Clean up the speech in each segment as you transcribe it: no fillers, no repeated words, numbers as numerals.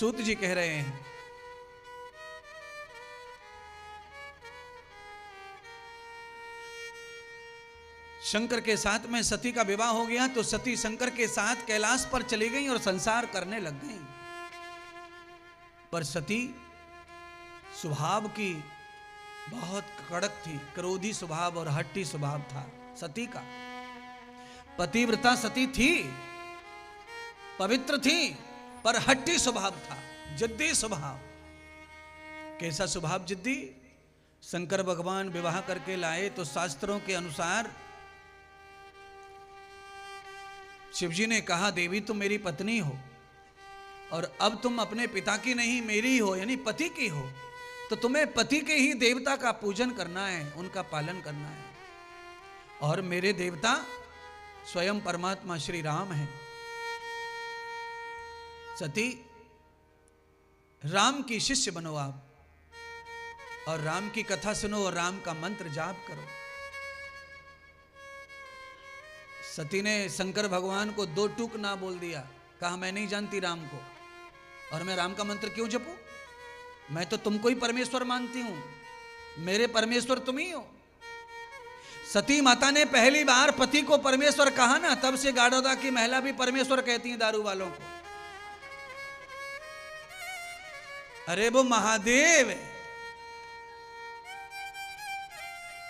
सूत जी कह रहे हैं, शंकर के साथ में सती का विवाह हो गया तो सती शंकर के साथ कैलाश पर चली गई और संसार करने लग गई। पर सती स्वभाव की बहुत कड़क थी, क्रोधी स्वभाव और हट्टी स्वभाव था सती का। पतिव्रता सती थी, पवित्र थी, पर हट्टी स्वभाव था, जिद्दी स्वभाव। कैसा स्वभाव जिद्दी? शंकर भगवान विवाह करके लाए तो शास्त्रों के अनुसार शिवजी ने कहा, देवी तुम मेरी पत्नी हो और अब तुम अपने पिता की नहीं मेरी हो, यानी पति की हो, तो तुम्हें पति के ही देवता का पूजन करना है, उनका पालन करना है। और मेरे देवता स्वयं परमात्मा श्री राम हैं। सती, राम की शिष्य बनो आप और राम की कथा सुनो और राम का मंत्र जाप करो। सती ने शंकर भगवान को दो टूक ना बोल दिया, कहा मैं नहीं जानती राम को और मैं राम का मंत्र क्यों जपूं? मैं तो तुमको ही परमेश्वर मानती हूं, मेरे परमेश्वर तुम ही हो। सती माता ने पहली बार पति को परमेश्वर कहा ना, तब से गाड़ोदा की महिला भी परमेश्वर कहती हैं दारू वालों को। अरे वो महादेव है,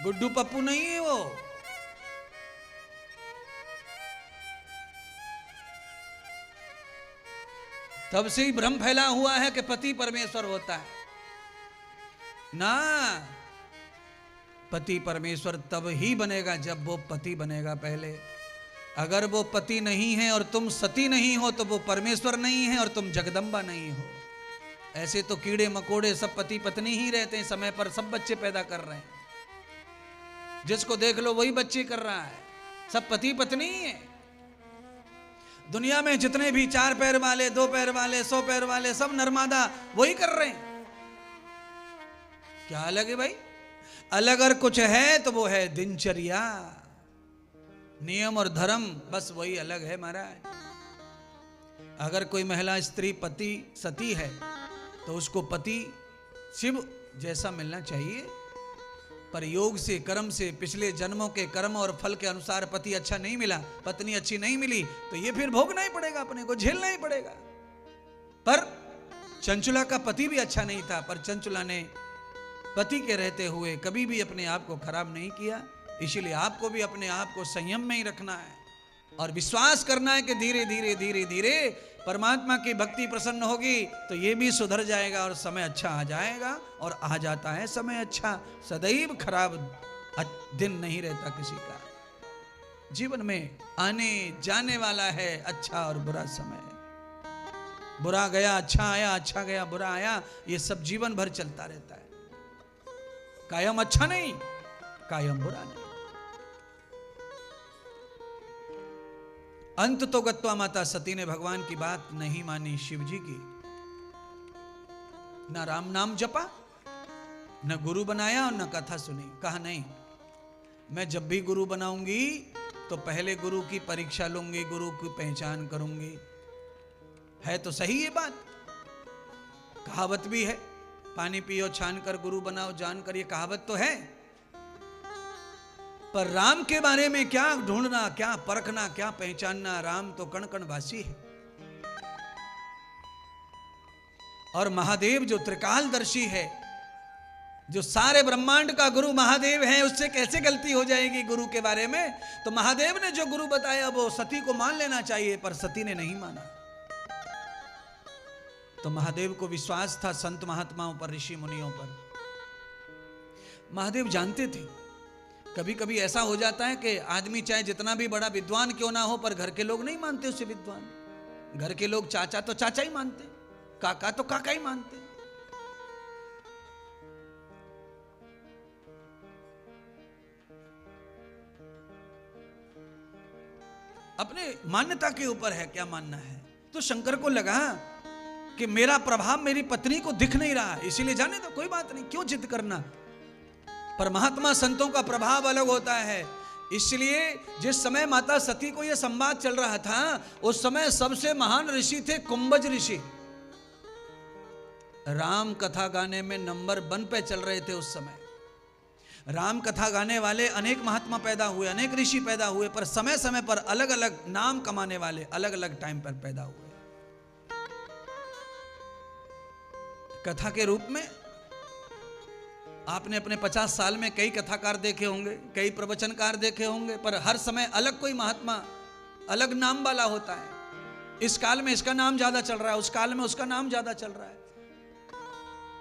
गुड्डू पप्पू नहीं है वो। तब से ही भ्रम फैला हुआ है कि पति परमेश्वर होता है ना। पति परमेश्वर तब ही बनेगा जब वो पति बनेगा पहले। अगर वो पति नहीं है और तुम सती नहीं हो तो वो परमेश्वर नहीं है और तुम जगदम्बा नहीं हो। ऐसे तो कीड़े मकोड़े सब पति पत्नी ही रहते हैं, समय पर सब बच्चे पैदा कर रहे हैं, जिसको देख लो वही बच्चे कर रहा है, सब पति पत्नी ही है। दुनिया में जितने भी 4 पैर वाले, 2 पैर वाले, 100 पैर वाले, सब नर्मदा वही कर रहे हैं। क्या अलग है भाई? अलग अगर कुछ है तो वो है दिनचर्या, नियम और धर्म, बस वही अलग है महाराज। अगर कोई महिला स्त्री पति सती है तो उसको पति शिव जैसा मिलना चाहिए, पर योग से, कर्म से, पिछले जन्मों के कर्म और फल के अनुसार पति अच्छा नहीं मिला, पत्नी अच्छी नहीं मिली, तो ये फिर भोगना ही पड़ेगा, अपने को झेलना ही पड़ेगा। पर चंचुला का पति भी अच्छा नहीं था, पर चंचुला ने पति के रहते हुए कभी भी अपने आप को खराब नहीं किया। इसीलिए आपको भी अपने आप को संयम में ही रखना है और विश्वास करना है कि धीरे धीरे धीरे धीरे परमात्मा की भक्ति प्रसन्न होगी तो ये भी सुधर जाएगा और समय अच्छा आ जाएगा। और आ जाता है समय अच्छा, सदैव खराब दिन नहीं रहता किसी का। जीवन में आने जाने वाला है अच्छा और बुरा समय। बुरा गया अच्छा आया, अच्छा गया बुरा आया, ये सब जीवन भर चलता रहता है। कायम अच्छा नहीं, कायम बुरा नहीं। अंत तो गत्वा माता सती ने भगवान की बात नहीं मानी, शिव जी की। न राम नाम जपा, न गुरु बनाया और न कथा सुनी। कहा नहीं, मैं जब भी गुरु बनाऊंगी तो पहले गुरु की परीक्षा लूंगी, गुरु की पहचान करूंगी। है तो सही ये बात, कहावत भी है, पानी पियो छान कर गुरु बनाओ जान कर, ये कहावत तो है। पर राम के बारे में क्या ढूंढना, क्या परखना, क्या पहचानना? राम तो कण कण वासी है। और महादेव जो त्रिकालदर्शी है, जो सारे ब्रह्मांड का गुरु महादेव है, उससे कैसे गलती हो जाएगी गुरु के बारे में? तो महादेव ने जो गुरु बताया वो सती को मान लेना चाहिए, पर सती ने नहीं माना। तो महादेव को विश्वास था संत महात्माओं पर, ऋषि मुनियों पर। महादेव जानते थे कभी कभी ऐसा हो जाता है कि आदमी चाहे जितना भी बड़ा विद्वान क्यों ना हो, पर घर के लोग नहीं मानते उसे विद्वान। घर के लोग चाचा तो चाचा ही मानते, काका तो काका ही मानते। अपने मान्यता के ऊपर है क्या मानना है। तो शंकर को लगा कि मेरा प्रभाव मेरी पत्नी को दिख नहीं रहा, इसीलिए जाने दो, कोई बात नहीं, क्यों जिद करना। पर महात्मा संतों का प्रभाव अलग होता है। इसलिए जिस समय माता सती को यह संवाद चल रहा था, उस समय सबसे महान ऋषि थे कुंभज ऋषि। राम कथा गाने में नंबर 1 पे चल रहे थे उस समय। राम कथा गाने वाले अनेक महात्मा पैदा हुए, अनेक ऋषि पैदा हुए, पर समय समय पर अलग अलग नाम कमाने वाले अलग अलग टाइम पर पैदा हुए। कथा के रूप में आपने अपने 50 साल में कई कथाकार देखे होंगे, कई प्रवचनकार देखे होंगे, पर हर समय अलग कोई महात्मा अलग नाम वाला होता है। इस काल में इसका नाम ज्यादा चल रहा है, उस काल में उसका नाम ज्यादा चल रहा है।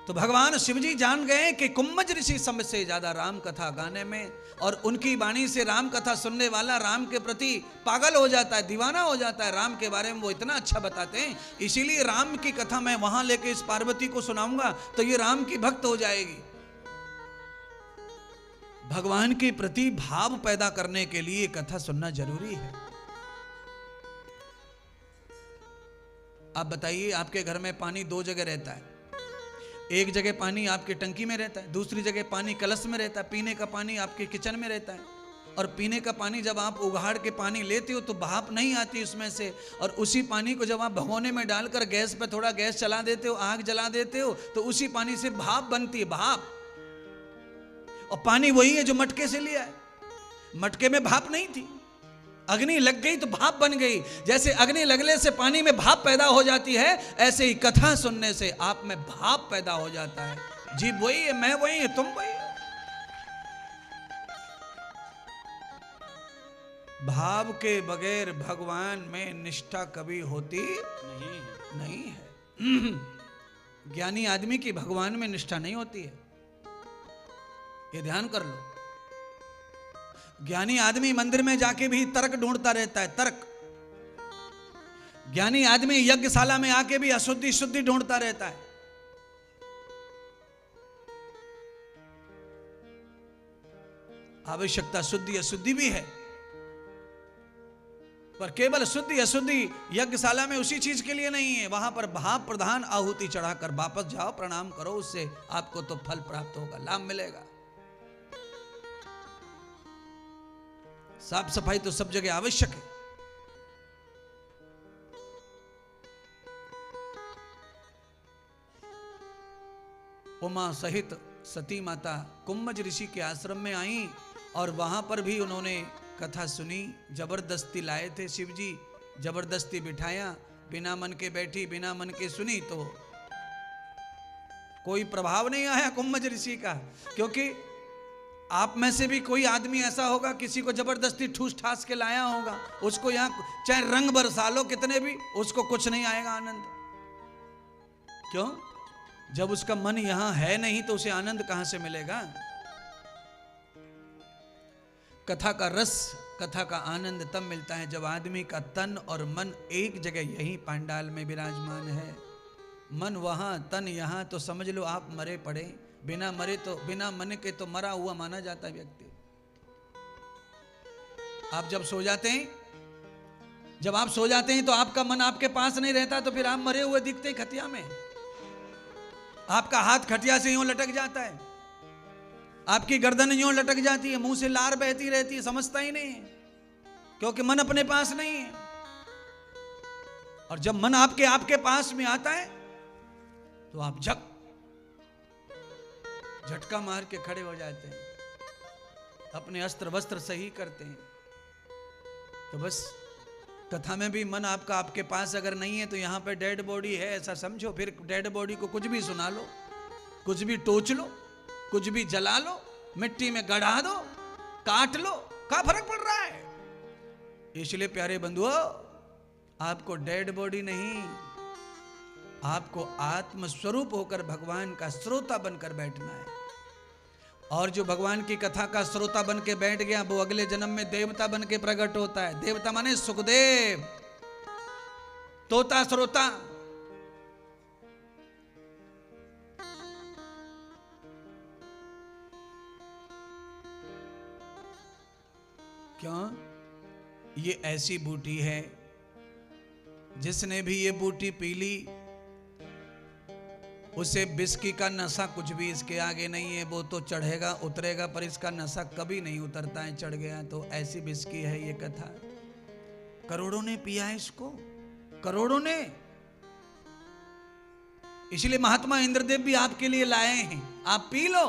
तो भगवान शिवजी जान गए कि कुम्मज ऋषि सबसे ज्यादा राम कथा गाने में, और उनकी वाणी से राम कथा सुनने वाला राम के प्रति पागल हो जाता है, दीवाना हो जाता है। राम के बारे में वो इतना अच्छा बताते हैं, इसीलिए राम की कथा मैं वहां लेके इस पार्वती को सुनाऊंगा तो ये राम की भक्त हो जाएगी। भगवान के प्रति भाव पैदा करने के लिए कथा सुनना जरूरी है। आप बताइए, आपके घर में पानी 2 जगह रहता है। एक जगह पानी आपकी टंकी में रहता है, दूसरी जगह पानी कलश में रहता है। पीने का पानी आपके किचन में रहता है, और पीने का पानी जब आप उघाड़ के पानी लेते हो तो भाप नहीं आती उसमें से, और उसी पानी को जब आप भगोने में डालकर गैस पे थोड़ा गैस चला देते हो, आग जला देते हो, तो उसी पानी से भाप बनती है, भाप। और पानी वही है जो मटके से लिया है, मटके में भाप नहीं थी, अग्नि लग गई तो भाप बन गई। जैसे अग्नि लगने से पानी में भाप पैदा हो जाती है, ऐसे ही कथा सुनने से आप में भाप पैदा हो जाता है। जीव वही है, मैं वही है, तुम वही है। भाव के बगैर भगवान में निष्ठा कभी होती नहीं है। ज्ञानी आदमी की भगवान में निष्ठा नहीं होती है, ये ध्यान कर लो। ज्ञानी आदमी मंदिर में जाके भी तर्क ढूंढता रहता है, तर्क। ज्ञानी आदमी यज्ञशाला में आके भी अशुद्धि शुद्धि ढूंढता रहता है। आवश्यकता शुद्धि अशुद्धि भी है, पर केवल शुद्धि अशुद्धि यज्ञशाला में उसी चीज के लिए नहीं है। वहां पर भाव प्रधान आहुति चढ़ाकर वापस जाओ, प्रणाम करो, उससे आपको तो फल प्राप्त होगा, लाभ मिलेगा। साफ सफाई तो सब जगह आवश्यक है। उमा सहित सती माता कुम्मज ऋषि के आश्रम में आई, और वहां पर भी उन्होंने कथा सुनी। जबरदस्ती लाए थे शिव जी, जबरदस्ती बिठाया, बिना मन के बैठी, बिना मन के सुनी, तो कोई प्रभाव नहीं आया कुम्मज ऋषि का। क्योंकि आप में से भी कोई आदमी ऐसा होगा, किसी को जबरदस्ती ठूस ठास के लाया होगा, उसको यहां चाहे रंग बरसा लो कितने भी, उसको कुछ नहीं आएगा आनंद। क्यों? जब उसका मन यहां है नहीं तो उसे आनंद कहां से मिलेगा? कथा का रस, कथा का आनंद तब मिलता है जब आदमी का तन और मन एक जगह यही पांडाल में विराजमान है। मन वहां, तन यहां, तो समझ लो आप मरे पड़े। बिना मरे तो, बिना मन के तो मरा हुआ माना जाता है व्यक्ति। आप जब सो जाते हैं, जब आप सो जाते हैं तो आपका मन आपके पास नहीं रहता, तो फिर आप मरे हुए दिखते हैं खटिया में। आपका हाथ खटिया से यूं लटक जाता है, आपकी गर्दन यूं लटक जाती है, मुंह से लार बहती रहती है, समझता ही नहीं है, क्योंकि मन अपने पास नहीं है। और जब मन आपके पास में आता है तो आप झटका मार के खड़े हो जाते हैं, अपने अस्त्र वस्त्र सही करते हैं। तो बस कथा में भी मन आपका आपके पास अगर नहीं है तो यहां पे डेड बॉडी है ऐसा समझो। फिर डेड बॉडी को कुछ भी सुना लो, कुछ भी टोच लो, कुछ भी जला लो, मिट्टी में गड़ा दो, काट लो, क्या फर्क पड़ रहा है? इसलिए प्यारे बंधुओं, आपको डेड बॉडी नहीं, आपको आत्म स्वरूप होकर भगवान का श्रोता बनकर बैठना है। और जो भगवान की कथा का श्रोता बन के बैठ गया, वो अगले जन्म में देवता बन के प्रकट होता है। देवता माने सुखदेव, तोता श्रोता। क्यों? ये ऐसी बूटी है, जिसने भी ये बूटी पी ली उसे बिस्की का नशा कुछ भी इसके आगे नहीं है। वो तो चढ़ेगा उतरेगा, पर इसका नशा कभी नहीं उतरता है, चढ़ गया तो। ऐसी बिस्की है ये कथा। करोड़ों ने पिया है इसको, करोड़ों ने। इसलिए महात्मा इंद्रदेव भी आपके लिए लाए हैं, आप पी लो।